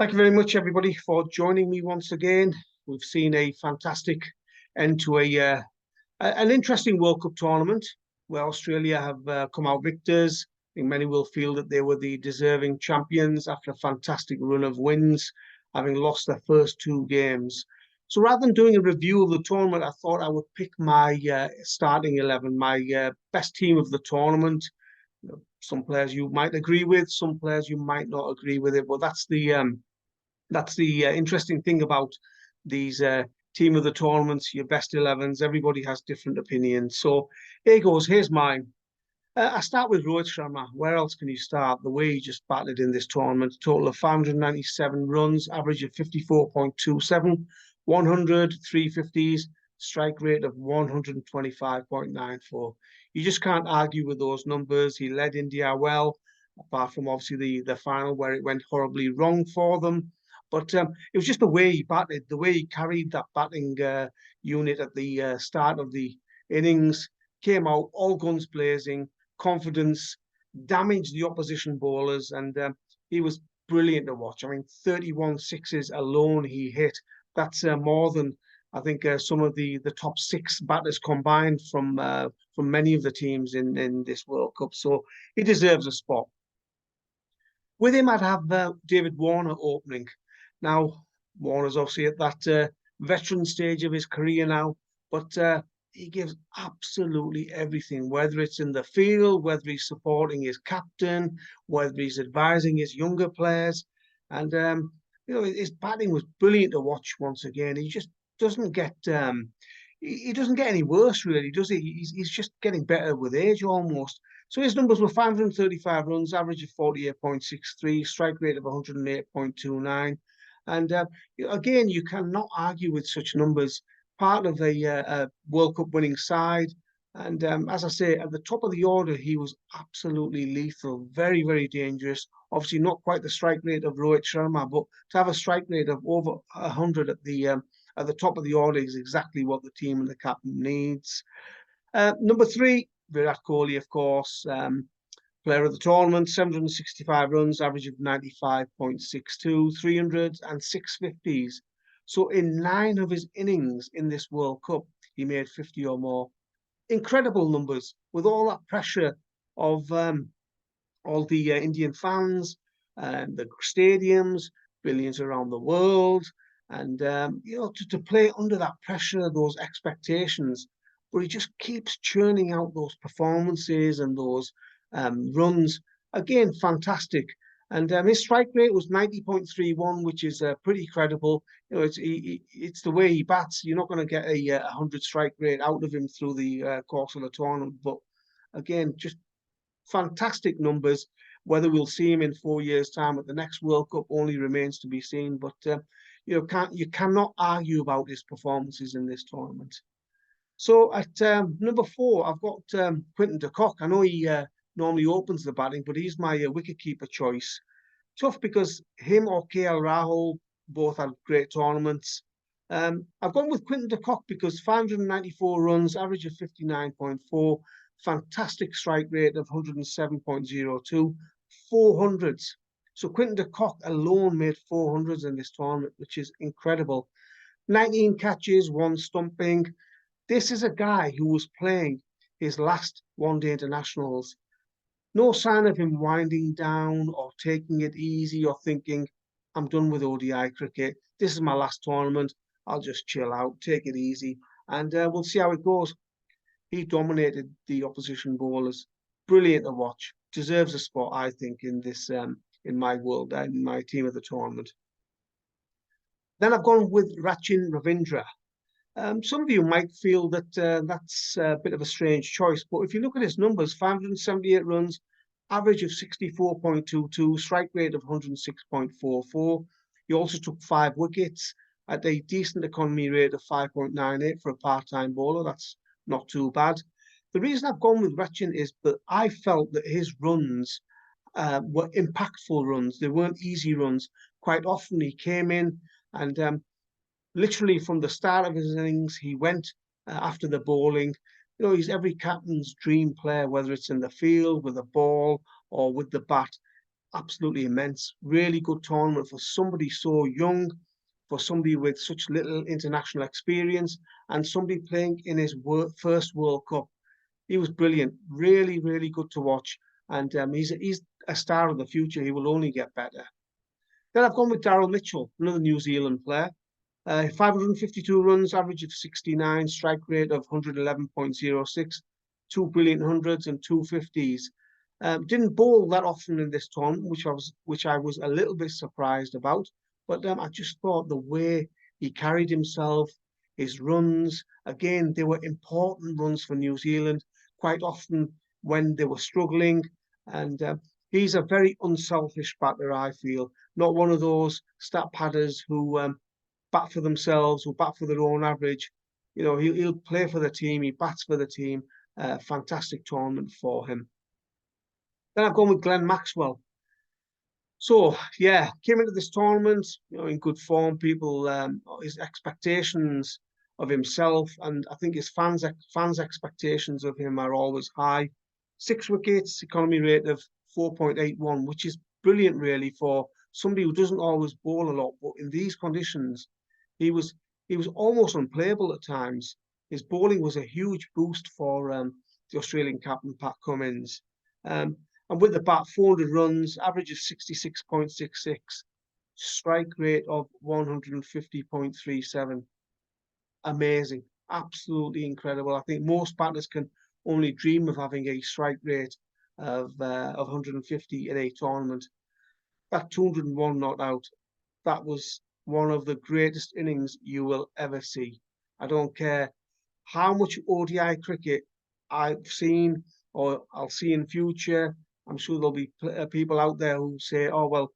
Thank you very much, everybody, for joining me once again. We've seen a fantastic end to an interesting World Cup tournament where Australia have come out victors. I think many will feel that they were the deserving champions after a fantastic run of wins, having lost their first two games. So rather than doing a review of the tournament, I thought I would pick my starting 11, my best team of the tournament. Some players you might agree with, some players you might not agree with it, but that's the interesting thing about these team of the tournaments, your best 11s. Everybody has different opinions. So here goes. Here's mine. I start with Rohit Sharma. Where else can you start? The way he just batted in this tournament. Total of 597 runs, average of 54.27, 100, 350s, strike rate of 125.94. You just can't argue with those numbers. He led India well, apart from obviously the final where it went horribly wrong for them. But it was just the way he batted, the way he carried that batting unit at the start of the innings, came out all guns blazing, confidence, damaged the opposition bowlers, and he was brilliant to watch. I mean, 31 sixes alone he hit. That's more than I think some of the top six batters combined from many of the teams in this World Cup. So he deserves a spot. With him, I'd have David Warner opening. Now, Warner's obviously at that veteran stage of his career now, but he gives absolutely everything, whether it's in the field, whether he's supporting his captain, whether he's advising his younger players. And, his batting was brilliant to watch once again. He just doesn't get... he doesn't get any worse, really, does he? He's just getting better with age almost. So his numbers were 535 runs, average of 48.63, strike rate of 108.29. And again, you cannot argue with such numbers. Part of a World Cup winning side. And as I say, at the top of the order, he was absolutely lethal, very, very dangerous. Obviously, not quite the strike rate of Rohit Sharma, but to have a strike rate of over 100 at the top of the order is exactly what the team and the captain needs. Number three, Virat Kohli, of course. Player of the tournament, 765 runs, average of 95.62, 300 and 650s. So in 9 of his innings in this World Cup, he made 50 or more. Incredible numbers with all that pressure of all the Indian fans and the stadiums, billions around the world. And, to play under that pressure, those expectations, but he just keeps churning out those performances and those runs. Again, fantastic. And his strike rate was 90.31, which is pretty credible. It's the way he bats. You're not going to get a 100 strike rate out of him through the course of the tournament. But again, just fantastic numbers. Whether we'll see him in 4 years' time at the next World Cup only remains to be seen. But you cannot argue about his performances in this tournament. So at number 4, I've got Quinton de Kock. I know he normally opens the batting, but he's my wicketkeeper choice. Tough because him or Rahul both had great tournaments. I've gone with Quinton de Kock because 594 runs, average of 59.4, fantastic strike rate of 107.02, 400s. So Quinton de Kock alone made 400s in this tournament, which is incredible. 19 catches, 1 stumping. This is a guy who was playing his last one-day internationals. No sign of him winding down or taking it easy or thinking, I'm done with ODI cricket. This is my last tournament. I'll just chill out, take it easy, and we'll see how it goes. He dominated the opposition bowlers. Brilliant to watch. Deserves a spot, I think, in this in my team of the tournament. Then I've gone with Ravindra. Some of you might feel that that's a bit of a strange choice, but if you look at his numbers, 578 runs, average of 64.22, strike rate of 106.44. He also took 5 wickets at a decent economy rate of 5.98 for a part-time bowler. That's not too bad. The reason I've gone with Rachin is that I felt that his runs were impactful runs. They weren't easy runs. Quite often he came in and literally from the start of his innings, he went after the bowling. He's every captain's dream player, whether it's in the field, with a ball, or with the bat. absolutely immense. Really good tournament for somebody so young, for somebody with such little international experience, and somebody playing in his first World Cup. He was brilliant, really, really good to watch. And he's a star of the future. He will only get better. Then I've gone with Daryl Mitchell, another New Zealand player. 552 runs, average of 69, strike rate of 111.06, two brilliant hundreds and two fifties. Didn't bowl that often in this tournament, which I was a little bit surprised about. But I just thought the way he carried himself, his runs, again, they were important runs for New Zealand, quite often when they were struggling. And he's a very unselfish batter, I feel. Not one of those stat padders who bat for themselves or bat for their own average. You know, he'll play for the team. He bats for the team. Fantastic tournament for him. Then I've gone with Glenn Maxwell. So yeah, came into this tournament, you know, in good form. People, his expectations of himself, and I think his fans' expectations of him are always high. 6 wickets, economy rate of 4.81, which is brilliant really for somebody who doesn't always bowl a lot. But in these conditions, he was he was almost unplayable at times. His bowling was a huge boost for the Australian captain Pat Cummins. Um, and with the bat, 400 runs, average of 66.66, strike rate of 150.37. Amazing, absolutely incredible. I think most batters can only dream of having a strike rate of 150 in a tournament. That 201 not out, that was one of the greatest innings you will ever see. I don't care how much ODI cricket I've seen or I'll see in future. I'm sure there'll be people out there who say, "Oh well,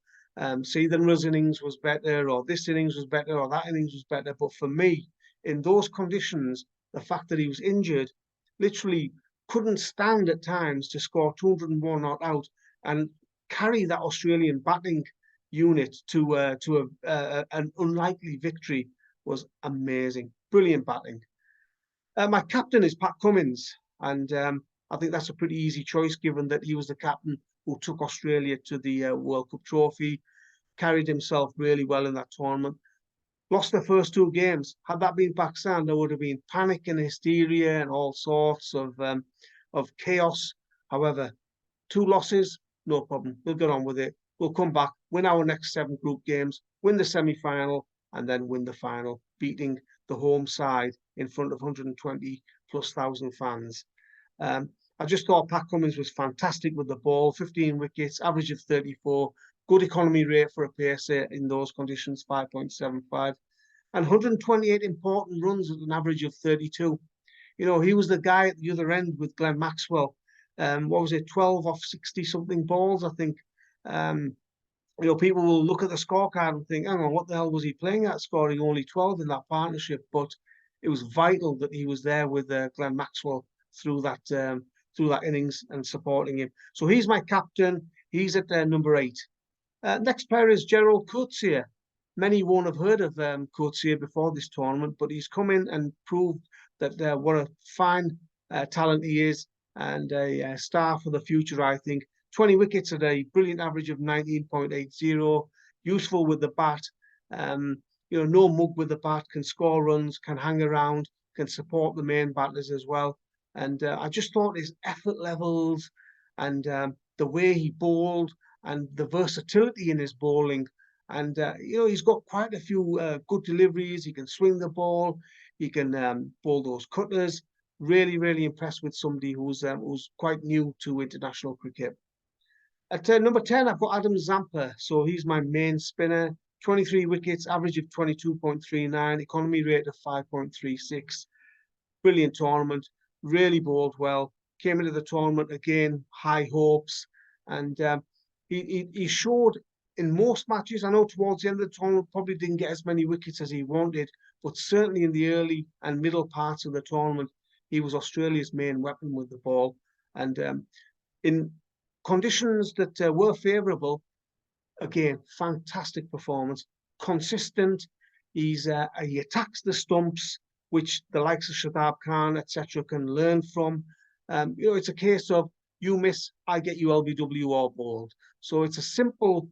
see, the Russ innings was better, or this innings was better, or that innings was better." But for me, in those conditions, the fact that he was injured, literally couldn't stand at times to score 201 not out and carry that Australian batting unit to an unlikely victory was amazing. Brilliant batting. My captain is Pat Cummins, and I think that's a pretty easy choice given that he was the captain who took Australia to the World Cup trophy, carried himself really well in that tournament. Lost the first two games. Had that been Pakistan, there would have been panic and hysteria and all sorts of chaos. However, two losses, no problem. We'll get on with it. We'll come back, win our next 7 group games, win the semi-final, and then win the final, beating the home side in front of 120 plus thousand fans. I just thought Pat Cummins was fantastic with the ball, 15 wickets, average of 34, good economy rate for a pacer in those conditions, 5.75, and 128 important runs at an average of 32. You know, he was the guy at the other end with Glenn Maxwell. What was it, 12 off 60 something balls, I think. You know, people will look at the scorecard and think, hang on, what the hell was he playing at, scoring only 12 in that partnership? But it was vital that he was there with Glenn Maxwell through that innings and supporting him. So he's my captain. He's at number 8. Next player is Gerald Coetzee. Many won't have heard of Coetzee before this tournament, but he's come in and proved that what a fine talent he is and a star for the future, I think. 20 wickets a day, brilliant average of 19.80, useful with the bat. You know, no mug with the bat, can score runs, can hang around, can support the main batters as well. And I just thought his effort levels and the way he bowled and the versatility in his bowling. And, you know, he's got quite a few good deliveries. He can swing the ball. He can bowl those cutters. Really, really impressed with somebody who's quite new to international cricket. At number 10, I've got Adam Zampa. So he's my main spinner. 23 wickets, average of 22.39, economy rate of 5.36. Brilliant tournament. Really bowled well. Came into the tournament again, high hopes. And he showed in most matches, I know towards the end of the tournament, probably didn't get as many wickets as he wanted, but certainly in the early and middle parts of the tournament, he was Australia's main weapon with the ball. And in conditions that were favourable, again, fantastic performance, consistent. He attacks the stumps, which the likes of Shadab Khan, etc., can learn from. You know, it's a case of you miss, I get you LBW or bowled. So it's a simple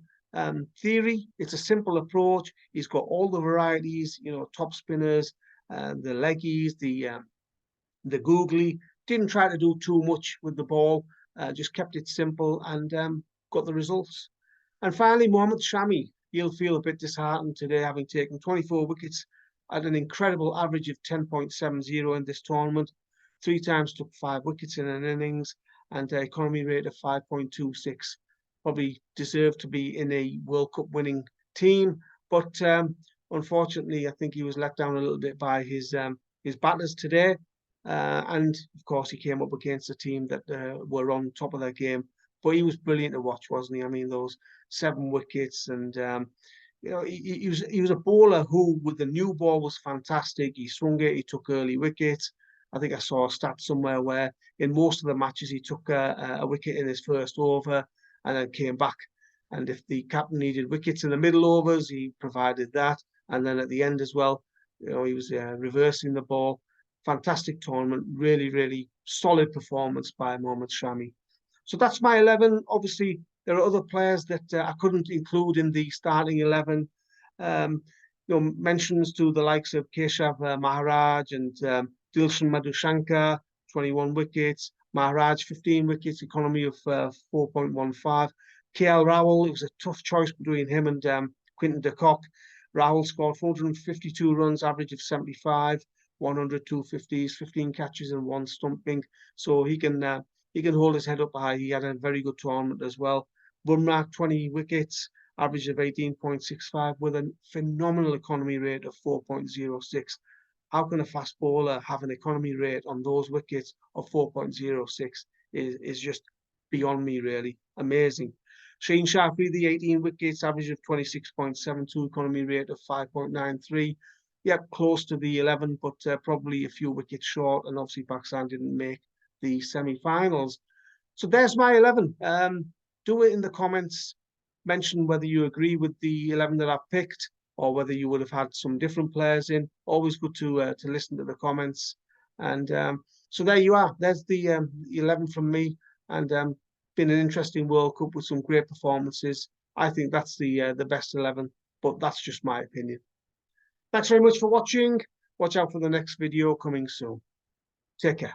theory. It's a simple approach. He's got all the varieties, you know, top spinners, the leggies, the googly. Didn't try to do too much with the ball. Just kept it simple and got the results. And finally, Mohammad Shami. He'll feel a bit disheartened today, having taken 24 wickets at an incredible average of 10.70 in this tournament. 3 times took 5 wickets in an innings and an economy rate of 5.26. Probably deserved to be in a World Cup winning team, but unfortunately, I think he was let down a little bit by his batters today. And of course, he came up against a team that were on top of their game. But he was brilliant to watch, wasn't he? I mean, those 7 wickets, and you know, he was a bowler who, with the new ball, was fantastic. He swung it. He took early wickets. I think I saw a stat somewhere where in most of the matches he took a wicket in his first over and then came back. And if the captain needed wickets in the middle overs, he provided that. And then at the end as well, you know, he was reversing the ball. Fantastic tournament. Really, really solid performance by Mohammad Shami. So that's my 11. Obviously, there are other players that I couldn't include in the starting 11. You know, mentions to the likes of Keshav Maharaj and Dilshan Madushanka, 21 wickets. Maharaj, 15 wickets, economy of 4.15. KL Rahul, it was a tough choice between him and Quinton de Kock. Rahul scored 452 runs, average of 75, 102 50s, 15 catches and 1 stumping. So he can hold his head up high. He had a very good tournament as well. Bumrah, 20 wickets, average of 18.65 with a phenomenal economy rate of 4.06. How can a fast bowler have an economy rate on those wickets of 4.06 is just beyond me, really. Amazing. Shane Sharpie, the 18 wickets, average of 26.72, economy rate of 5.93. Yep, close to the 11, but probably a few wickets short, and obviously Pakistan didn't make the semi-finals. So there's my 11. Do it in the comments. Mention whether you agree with the 11 that I've picked, or whether you would have had some different players in. Always good to listen to the comments. And so there you are. There's the 11 from me. And been an interesting World Cup with some great performances. I think that's the best 11, but that's just my opinion. Thanks very much for watching. Watch out for the next video coming soon. Take care.